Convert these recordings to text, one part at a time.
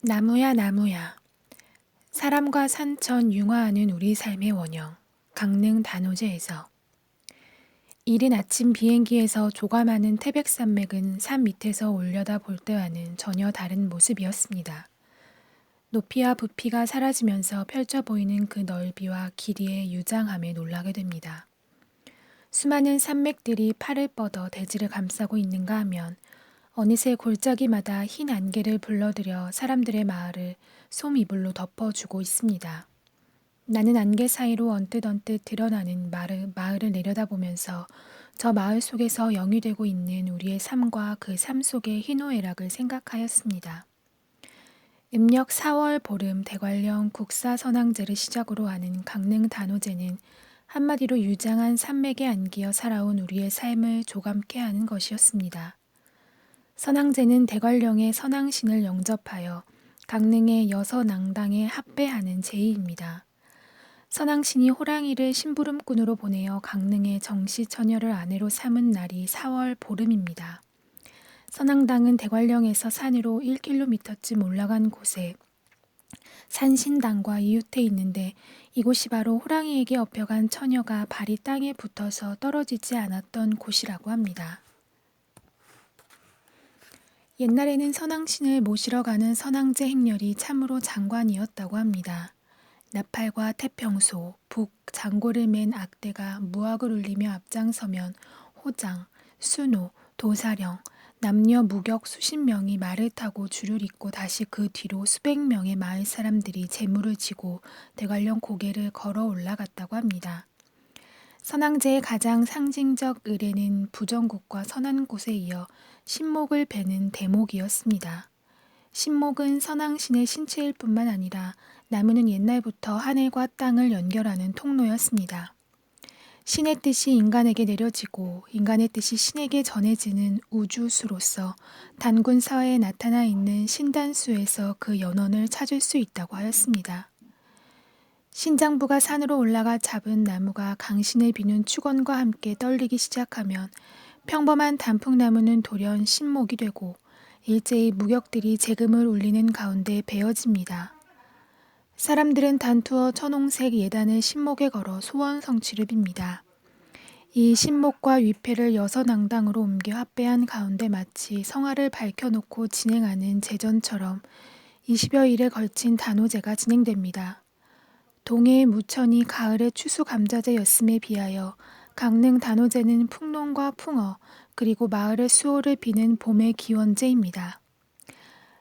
나무야 나무야 사람과 산천 융화하는 우리 삶의 원형 강릉 단오제에서 이른 아침 비행기에서 조감하는 태백산맥은 산 밑에서 올려다 볼 때와는 전혀 다른 모습이었습니다. 높이와 부피가 사라지면서 펼쳐 보이는 그 넓이와 길이의 유장함에 놀라게 됩니다. 수많은 산맥들이 팔을 뻗어 대지를 감싸고 있는가 하면 어느새 골짜기마다 흰 안개를 불러들여 사람들의 마을을 솜이불로 덮어주고 있습니다. 나는 안개 사이로 언뜻 드러나는 마을을 내려다보면서 저 마을 속에서 영위되고 있는 우리의 삶과 그 삶 속의 희노애락을 생각하였습니다. 음력 4월 보름 대관령 국사선왕제를 시작으로 하는 강릉 단오제는 한마디로 유장한 산맥에 안기어 살아온 우리의 삶을 조감케 하는 것이었습니다. 선왕제는 대관령의 선왕신을 영접하여 강릉의 여서낭당에 합배하는 제의입니다. 선왕신이 호랑이를 심부름꾼으로 보내어 강릉의 정시처녀를 아내로 삼은 날이 4월 보름입니다. 선왕당은 대관령에서 산으로 1km쯤 올라간 곳에 산신당과 이웃해 있는데 이곳이 바로 호랑이에게 업혀간 처녀가 발이 땅에 붙어서 떨어지지 않았던 곳이라고 합니다. 옛날에는 선왕신을 모시러 가는 선왕제 행렬이 참으로 장관이었다고 합니다. 나팔과 태평소, 북, 장고를 맨 악대가 무악을 울리며 앞장서면 호장, 순호, 도사령, 남녀 무격 수십 명이 말을 타고 줄을 잇고 다시 그 뒤로 수백 명의 마을 사람들이 제물을 지고 대관령 고개를 걸어 올라갔다고 합니다. 선왕제의 가장 상징적 의례는 부정국과 선안곳에 이어 신목을 베는 대목이었습니다. 신목은 선왕신의 신체일 뿐만 아니라 나무는 옛날부터 하늘과 땅을 연결하는 통로였습니다. 신의 뜻이 인간에게 내려지고 인간의 뜻이 신에게 전해지는 우주수로서 단군사회에 나타나 있는 신단수에서 그 연원을 찾을 수 있다고 하였습니다. 신장부가 산으로 올라가 잡은 나무가 강신을 비는 축원과 함께 떨리기 시작하면 평범한 단풍나무는 돌연 신목이 되고 일제히 무격들이 재금을 울리는 가운데 베어집니다. 사람들은 단투어 천홍색 예단을 신목에 걸어 소원 성취를 빕니다. 이 신목과 위패를 여서낭당으로 옮겨 합배한 가운데 마치 성화를 밝혀놓고 진행하는 제전처럼 20여일에 걸친 단오제가 진행됩니다. 동해의 무천이 가을의 추수감자제였음에 비하여 강릉 단오제는 풍농과 풍어 그리고 마을의 수호를 비는 봄의 기원제입니다.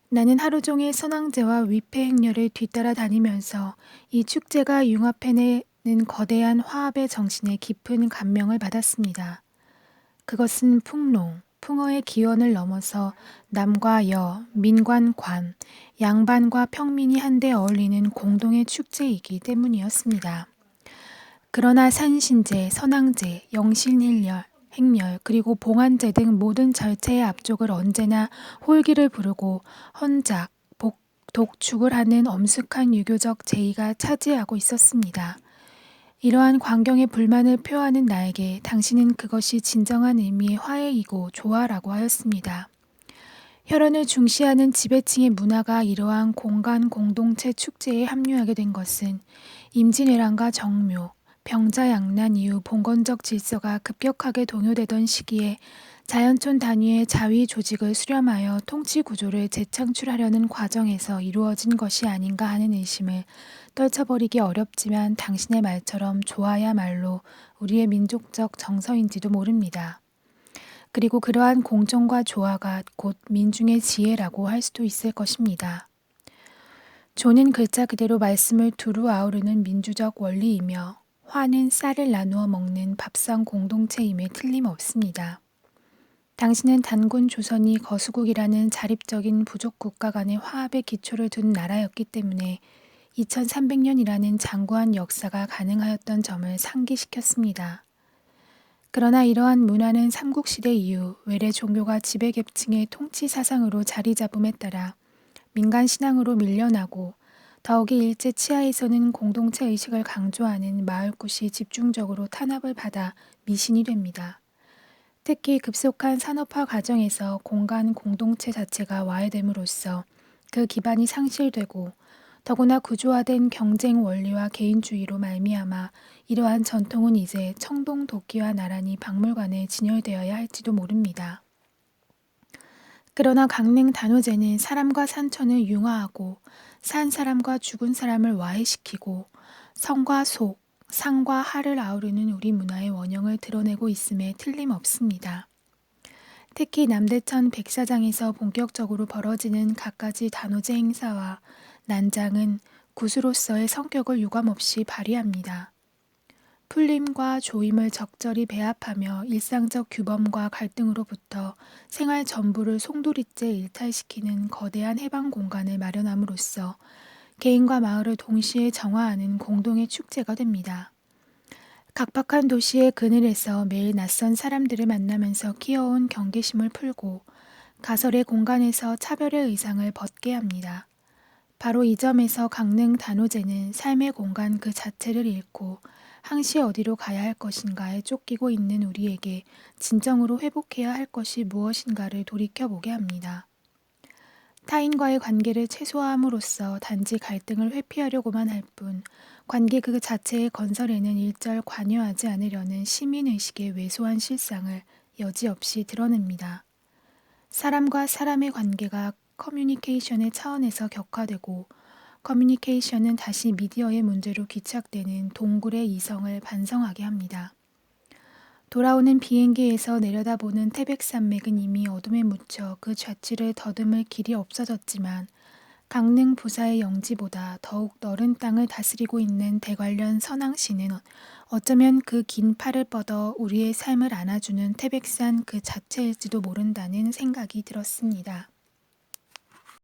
나는 하루 종일 선왕제와 위패 행렬을 뒤따라 다니면서 이 축제가 융합해내는 거대한 화합의 정신에 깊은 감명을 받았습니다. 그것은 풍농, 풍어의 기원을 넘어서 남과 여, 민관 관, 양반과 평민이 한데 어울리는 공동의 축제이기 때문이었습니다. 그러나 산신제, 선왕제, 영신행렬, 그리고 봉안제 등 모든 절차의 앞쪽을 언제나 홀기를 부르고 헌작, 독축을 하는 엄숙한 유교적 제의가 차지하고 있었습니다. 이러한 광경에 불만을 표하는 나에게 당신은 그것이 진정한 의미의 화해이고 조화라고 하였습니다. 혈연을 중시하는 지배층의 문화가 이러한 공간 공동체 축제에 합류하게 된 것은 임진왜란과 정묘, 병자양난 이후 봉건적 질서가 급격하게 동요되던 시기에 자연촌 단위의 자위 조직을 수렴하여 통치 구조를 재창출하려는 과정에서 이루어진 것이 아닌가 하는 의심을 떨쳐버리기 어렵지만 당신의 말처럼 조화야말로 우리의 민족적 정서인지도 모릅니다. 그리고 그러한 공정과 조화가 곧 민중의 지혜라고 할 수도 있을 것입니다. 조는 글자 그대로 말씀을 두루 아우르는 민주적 원리이며 화는 쌀을 나누어 먹는 밥상 공동체임에 틀림없습니다. 당신은 단군 조선이 거수국이라는 자립적인 부족 국가 간의 화합의 기초를 둔 나라였기 때문에 2300년이라는 장구한 역사가 가능하였던 점을 상기시켰습니다. 그러나 이러한 문화는 삼국시대 이후 외래 종교가 지배계층의 통치 사상으로 자리 잡음에 따라 민간 신앙으로 밀려나고 더욱이 일제 치하에서는 공동체 의식을 강조하는 마을굿이 집중적으로 탄압을 받아 미신이 됩니다. 특히 급속한 산업화 과정에서 공간 공동체 자체가 와해됨으로써 그 기반이 상실되고 더구나 구조화된 경쟁 원리와 개인주의로 말미암아 이러한 전통은 이제 청동 도끼와 나란히 박물관에 진열되어야 할지도 모릅니다. 그러나 강릉 단오제는 사람과 산천을 융화하고 산 사람과 죽은 사람을 와해시키고 성과 속, 상과 하를 아우르는 우리 문화의 원형을 드러내고 있음에 틀림없습니다. 특히 남대천 백사장에서 본격적으로 벌어지는 갖가지 단오제 행사와 난장은 구수로서의 성격을 유감없이 발휘합니다. 풀림과 조임을 적절히 배합하며 일상적 규범과 갈등으로부터 생활 전부를 송두리째 일탈시키는 거대한 해방 공간을 마련함으로써 개인과 마을을 동시에 정화하는 공동의 축제가 됩니다. 각박한 도시의 그늘에서 매일 낯선 사람들을 만나면서 키워온 경계심을 풀고 가설의 공간에서 차별의 의상을 벗게 합니다. 바로 이 점에서 강릉 단오제는 삶의 공간 그 자체를 잃고 항시 어디로 가야 할 것인가에 쫓기고 있는 우리에게 진정으로 회복해야 할 것이 무엇인가를 돌이켜보게 합니다. 타인과의 관계를 최소화함으로써 단지 갈등을 회피하려고만 할 뿐 관계 그 자체의 건설에는 일절 관여하지 않으려는 시민의식의 왜소한 실상을 여지없이 드러냅니다. 사람과 사람의 관계가 커뮤니케이션의 차원에서 격화되고 커뮤니케이션은 다시 미디어의 문제로 귀착되는 동굴의 이성을 반성하게 합니다. 돌아오는 비행기에서 내려다보는 태백산맥은 이미 어둠에 묻혀 그 좌치를 더듬을 길이 없어졌지만 강릉 부사의 영지보다 더욱 넓은 땅을 다스리고 있는 대관련 선앙시는 어쩌면 그 긴 팔을 뻗어 우리의 삶을 안아주는 태백산 그 자체일지도 모른다는 생각이 들었습니다.